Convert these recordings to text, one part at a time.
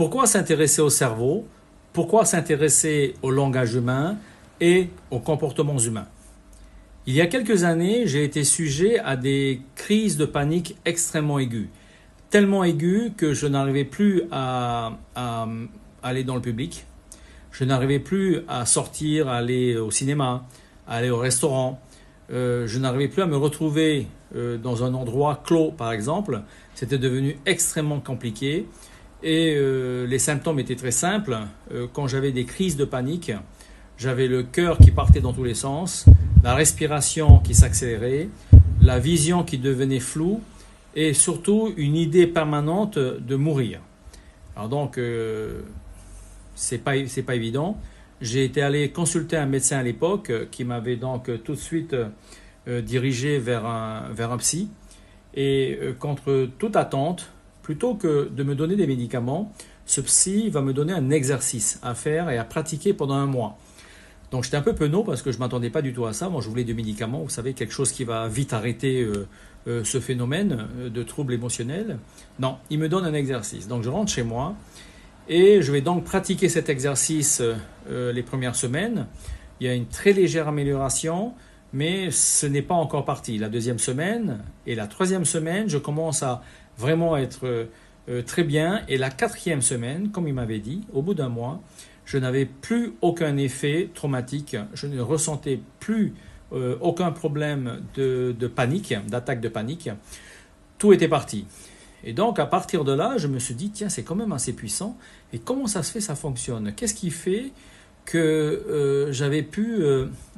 Pourquoi s'intéresser au cerveau? Pourquoi s'intéresser au langage humain et aux comportements humains? Il y a quelques années, j'ai été sujet à des crises de panique extrêmement aiguës. Tellement aiguës que je n'arrivais plus à aller dans le public. Je n'arrivais plus à sortir, à aller au cinéma, à aller au restaurant. Je n'arrivais plus à me retrouver dans un endroit clos, par exemple. C'était devenu extrêmement compliqué. Et les symptômes étaient très simples. Quand j'avais des crises de panique, j'avais le cœur qui partait dans tous les sens, la respiration qui s'accélérait, la vision qui devenait floue et surtout une idée permanente de mourir. Alors donc, c'est pas évident. J'ai été allé consulter un médecin à l'époque qui m'avait donc tout de suite dirigé vers un psy. Et contre toute attente, plutôt que de me donner des médicaments, ce psy va me donner un exercice à faire et à pratiquer pendant 1 mois. Donc j'étais un peu penaud parce que je ne m'attendais pas du tout à ça. Moi je voulais des médicaments, vous savez, quelque chose qui va vite arrêter ce phénomène de trouble émotionnel. Non, il me donne un exercice. Donc je rentre chez moi et je vais donc pratiquer cet exercice les premières semaines. Il y a une très légère amélioration, mais ce n'est pas encore parti. La 2e semaine et la 3e semaine, je commence à vraiment être très bien. Et la 4e semaine, comme il m'avait dit, au bout d'1 mois, je n'avais plus aucun effet traumatique. Je ne ressentais plus aucun problème de panique, d'attaque de panique. Tout était parti. Et donc, à partir de là, je me suis dit, tiens, c'est quand même assez puissant. Et comment ça se fait, ça fonctionne? Qu'est-ce qui fait que j'avais pu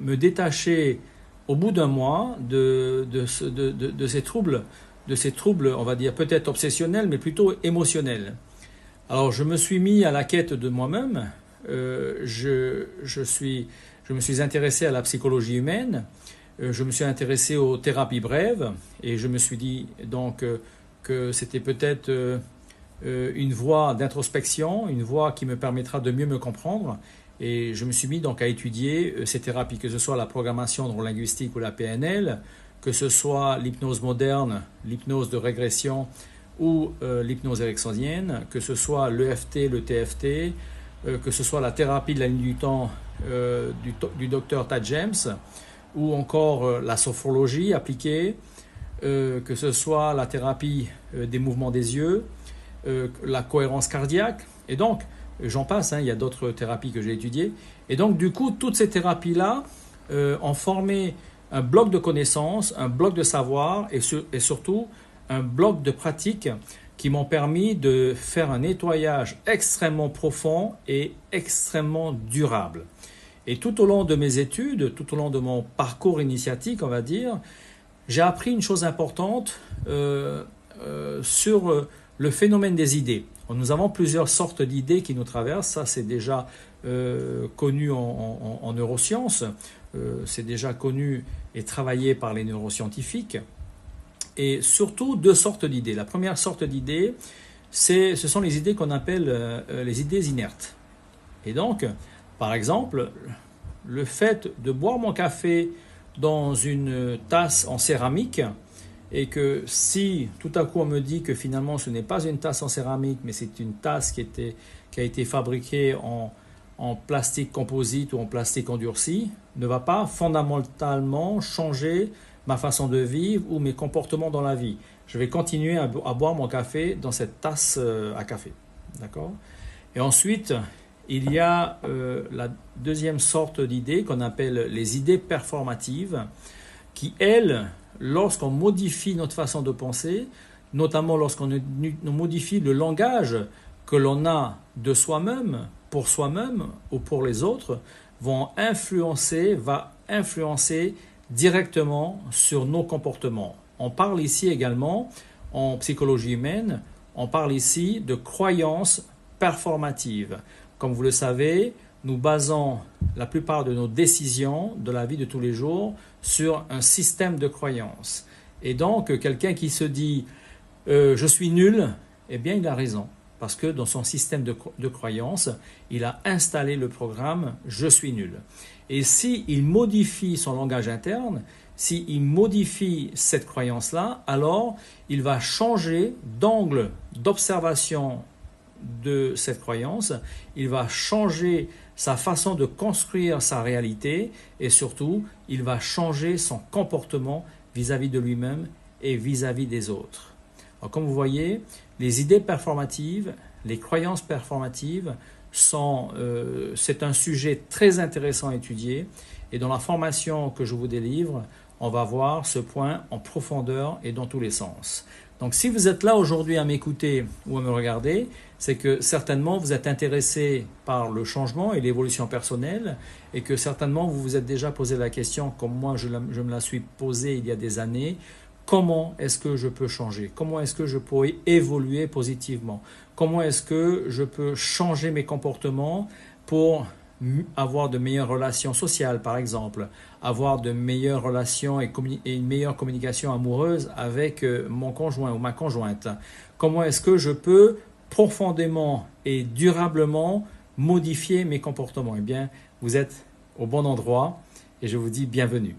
me détacher au bout d'1 mois de ces troubles, on va dire peut-être obsessionnels, mais plutôt émotionnels? Alors, je me suis mis à la quête de moi-même. Je me suis intéressé à la psychologie humaine. Je me suis intéressé aux thérapies brèves et je me suis dit donc que c'était peut-être une voie d'introspection, une voie qui me permettra de mieux me comprendre. Et je me suis mis donc à étudier ces thérapies, que ce soit la programmation neurolinguistique ou la PNL, que ce soit l'hypnose moderne, l'hypnose de régression ou l'hypnose ericksonienne, que ce soit l'EFT, le TFT, que ce soit la thérapie de la ligne du temps du docteur Tad James, ou encore la sophrologie appliquée, que ce soit la thérapie des mouvements des yeux, la cohérence cardiaque, et donc j'en passe, il y a d'autres thérapies que j'ai étudiées. Et donc du coup, toutes ces thérapies-là ont formé un bloc de connaissances, un bloc de savoir et surtout un bloc de pratique qui m'ont permis de faire un nettoyage extrêmement profond et extrêmement durable. Et tout au long de mes études, tout au long de mon parcours initiatique, on va dire, j'ai appris une chose importante sur le phénomène des idées. Nous avons plusieurs sortes d'idées qui nous traversent, ça c'est déjà connu en neurosciences, c'est déjà connu et travaillé par les neuroscientifiques. Et surtout 2 sortes d'idées. La première sorte d'idées, ce sont les idées qu'on appelle les idées inertes. Et donc, par exemple, le fait de boire mon café dans une tasse en céramique, et que si tout à coup on me dit que finalement ce n'est pas une tasse en céramique, mais c'est une tasse qui a été fabriquée en plastique composite ou en plastique endurci, ne va pas fondamentalement changer ma façon de vivre ou mes comportements dans la vie. Je vais continuer à boire mon café dans cette tasse à café. D'accord? Et ensuite, il y a la 2e sorte d'idées qu'on appelle les idées performatives qui, elles, lorsqu'on modifie notre façon de penser, notamment lorsqu'on modifie le langage que l'on a de soi-même, pour soi-même ou pour les autres, va influencer directement sur nos comportements. On parle ici également, en psychologie humaine, on parle ici de croyances performatives. Comme vous le savez, nous basons la plupart de nos décisions de la vie de tous les jours sur un système de croyances. Et donc, quelqu'un qui se dit « je suis nul », eh bien, il a raison. Parce que dans son système de croyances, il a installé le programme « je suis nul ». Et s'il modifie son langage interne, s'il modifie cette croyance-là, alors il va changer d'angle d'observation de cette croyance, il va changer sa façon de construire sa réalité et surtout, il va changer son comportement vis-à-vis de lui-même et vis-à-vis des autres. Alors, comme vous voyez, les idées performatives, les croyances performatives, c'est un sujet très intéressant à étudier et dans la formation que je vous délivre, on va voir ce point en profondeur et dans tous les sens. Donc si vous êtes là aujourd'hui à m'écouter ou à me regarder, c'est que certainement vous êtes intéressé par le changement et l'évolution personnelle et que certainement vous vous êtes déjà posé la question, comme moi je me la suis posée il y a des années, comment est-ce que je peux changer? Comment est-ce que je pourrais évoluer positivement? Comment est-ce que je peux changer mes comportements pour avoir de meilleures relations sociales, par exemple, avoir de meilleures relations et une meilleure communication amoureuse avec mon conjoint ou ma conjointe? Comment est-ce que je peux profondément et durablement modifier mes comportements? Eh bien, vous êtes au bon endroit et je vous dis bienvenue.